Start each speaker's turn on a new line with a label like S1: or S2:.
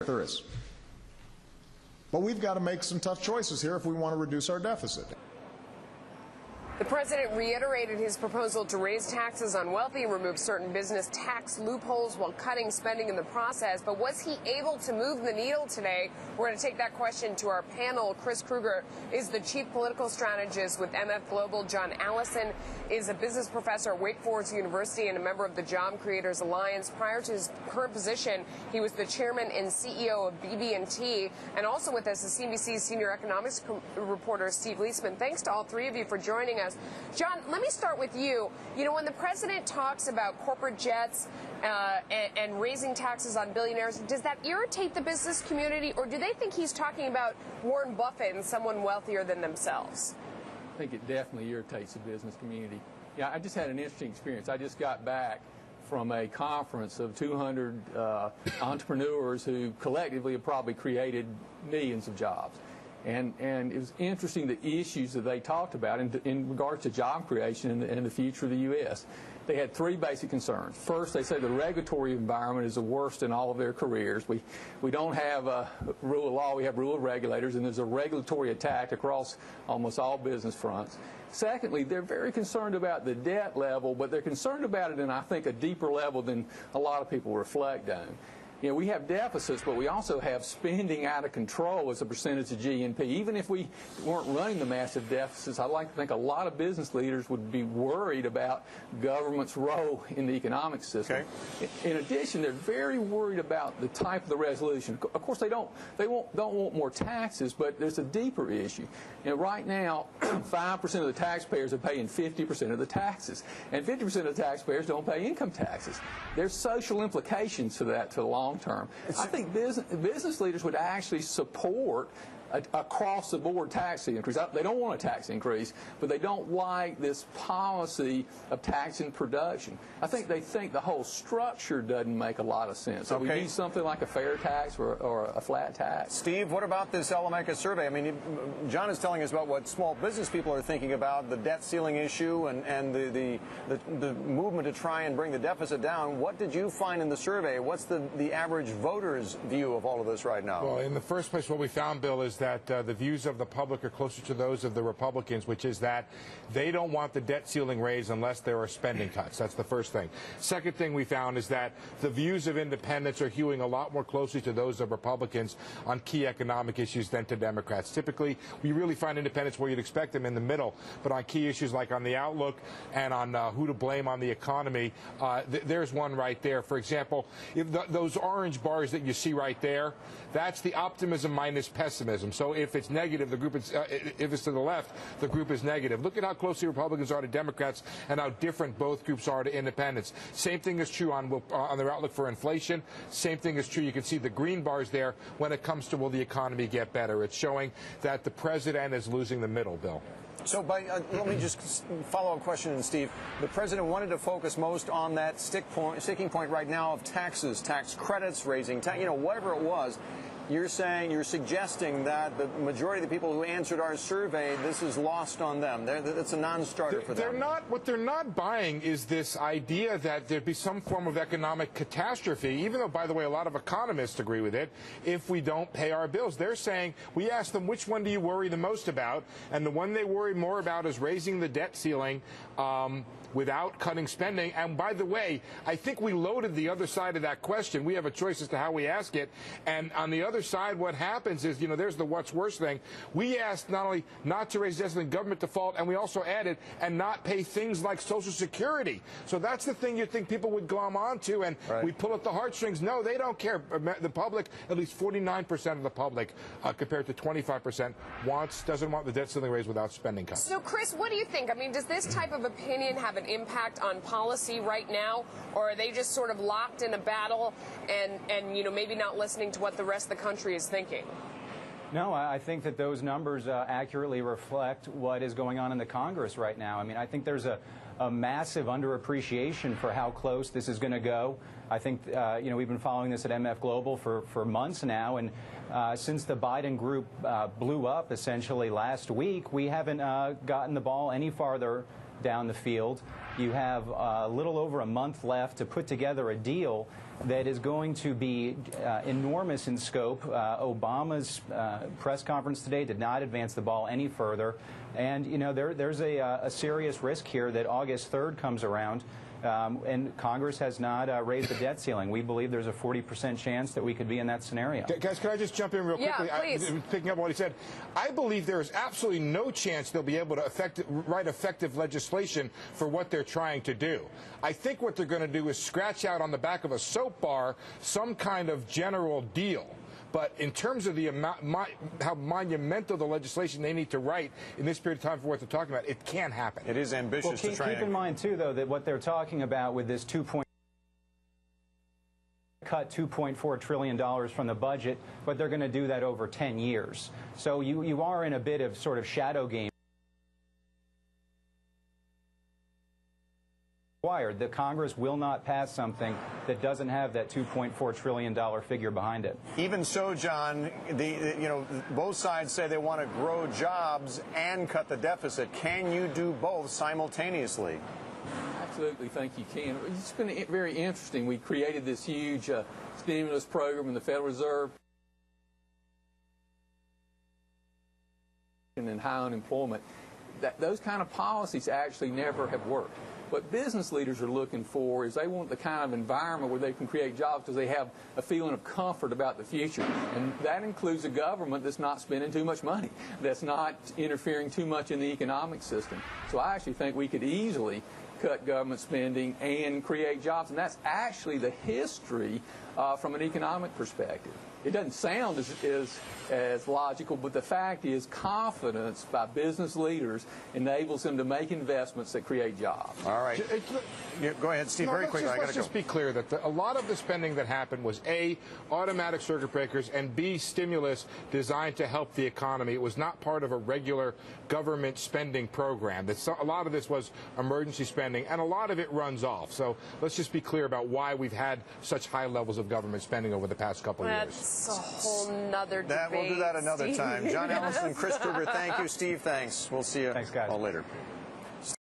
S1: there is. But we've got to make some tough choices here if we want to reduce our deficit.
S2: The president reiterated his proposal to raise taxes on wealthy and remove certain business tax loopholes while cutting spending in the process. But was he able to move the needle today? We're going to take that question to our panel. Chris Krueger is the chief political strategist with MF Global. John Allison is a business professor at Wake Forest University and a member of the Job Creators Alliance. Prior to his current position, he was the chairman and CEO of BB&T. And also with us is CNBC's senior economics reporter Steve Leisman. Thanks to all three of you for joining us. John, let me start with you. You know, when the president talks about corporate jets and raising taxes on billionaires, does that irritate the business community, or do they think he's talking about Warren Buffett and someone wealthier than themselves?
S3: I think it definitely irritates the business community. Yeah, I just had an interesting experience. I just got back from a conference of 200 entrepreneurs who collectively have probably created millions of jobs. And it was interesting the issues that they talked about in regards to job creation and the future of the U.S. They had three basic concerns. First, they say the regulatory environment is the worst in all of their careers. We don't have a rule of law, we have rule of regulators, and there's a regulatory attack across almost all business fronts. Secondly, they're very concerned about the debt level, but they're concerned about it in, I think, a deeper level than a lot of people reflect on. You know, we have deficits, but we also have spending out of control as a percentage of GNP. Even if we weren't running the massive deficits, I'd like to think a lot of business leaders would be worried about government's role in the economic system. Okay. In addition, they're very worried about the type of the resolution. Of course, they don't want more taxes, but there's a deeper issue. You know, right now, 5% of the taxpayers are paying 50% of the taxes, and 50% of the taxpayers don't pay income taxes. There's social implications to that to the long term. I think business leaders would actually support across-the-board tax increase. They don't want a tax increase, but they don't like this policy of taxing production. I think they think the whole structure doesn't make a lot of sense. So we need something like a fair tax or a flat tax.
S4: Steve, what about this Salamanca survey? I mean, John is telling us about what small business people are thinking about, the debt ceiling issue and the movement to try and bring the deficit down. What did you find in the survey? What's the average voter's view of all of this right now?
S5: Well, in the first place, what we found, Bill, is that the views of the public are closer to those of the Republicans, which is that they don't want the debt ceiling raised unless there are spending cuts. That's the first thing. Second thing we found is that the views of independents are hewing a lot more closely to those of Republicans on key economic issues than to Democrats. Typically, we really find independents where you'd expect them in the middle, but on key issues like on the outlook and on who to blame on the economy, there's one right there. For example, if those orange bars that you see right there, that's the optimism minus pessimism. So if it's negative, the group is, if it's to the left, the group is negative. Look at how closely Republicans are to Democrats and how different both groups are to independents. Same thing is true on their outlook for inflation. Same thing is true. You can see the green bars there when it comes to will the economy get better. It's showing that the president is losing the middle, Bill.
S4: So let me just follow-up question, Steve. The president wanted to focus most on that sticking point right now of taxes, tax credits, raising tax, whatever it was. You're suggesting that the majority of the people who answered our survey, this is lost on them. It's a non-starter for them.
S5: What they're not buying is this idea that there'd be some form of economic catastrophe, even though, by the way, a lot of economists agree with it, if we don't pay our bills. They're saying, we asked them, which one do you worry the most about? And the one they worry more about is raising the debt ceiling without cutting spending. And by the way, I think we loaded the other side of that question. We have a choice as to how we ask it. And on the other side, what happens is, there's the what's worse thing. We asked not only not to raise debt ceiling, government default, and we also added and not pay things like Social Security. So that's the thing you'd think people would glom onto, and we pull at the heartstrings. No, they don't care. The public, at least 49% of the public, compared to 25%, doesn't want the debt ceiling raised without spending cuts.
S2: So, Chris, what do you think? I mean, does this type of opinion have an impact on policy right now, or are they just sort of locked in a battle and maybe not listening to what the rest of the country is thinking?
S6: No, I think that those numbers accurately reflect what is going on in the Congress right now. I mean, I think there's a massive underappreciation for how close this is going to go. I think, we've been following this at MF Global for months now, and since the Biden group blew up essentially last week, we haven't gotten the ball any farther down the field. You have a little over a month left to put together a deal that is going to be enormous in scope. Obama's press conference today did not advance the ball any further. And, you know, there's a serious risk here that August 3rd comes around. And Congress has not raised the debt ceiling. We believe there's a 40% chance that we could be in that scenario.
S5: Guys, can I just jump in real quickly?
S2: Yeah, please.
S5: Picking up on what he said, I believe there is absolutely no chance they'll be able to write effective legislation for what they're trying to do. I think what they're going to do is scratch out on the back of a soap bar some kind of general deal. But in terms of the amount, how monumental the legislation they need to write in this period of time for what they're talking about, it can't happen.
S4: It is ambitious to try
S6: keep in mind, too, though, that what they're talking about with this cut $2.4 trillion from the budget, but they're going to do that over 10 years. So you are in a bit of sort of shadow game. The Congress will not pass something that doesn't have that $2.4 trillion figure behind it.
S4: Even so, John, you know, both sides say they want to grow jobs and cut the deficit. Can you do both simultaneously?
S3: Absolutely think you can. It's been very interesting. We created this huge stimulus program in the Federal Reserve and high unemployment. Those kind of policies actually never have worked. What business leaders are looking for is they want the kind of environment where they can create jobs because they have a feeling of comfort about the future. And that includes a government that's not spending too much money, that's not interfering too much in the economic system. So I actually think we could easily cut government spending and create jobs. And that's actually the history from an economic perspective. It doesn't sound as logical, but the fact is confidence by business leaders enables them to make investments that create jobs.
S4: All right. Go ahead, Steve, very quickly.
S5: Let's just be clear that a lot of the spending that happened was A, automatic circuit breakers, and B, stimulus designed to help the economy. It was not part of a regular government spending program. A lot of this was emergency spending, and a lot of it runs off. So let's just be clear about why we've had such high levels of government spending over the past couple of years.
S2: That's a whole nother debate.
S4: We'll do that another time. John Allison, Chris Kruger, thank you. Steve, thanks. We'll see you all later.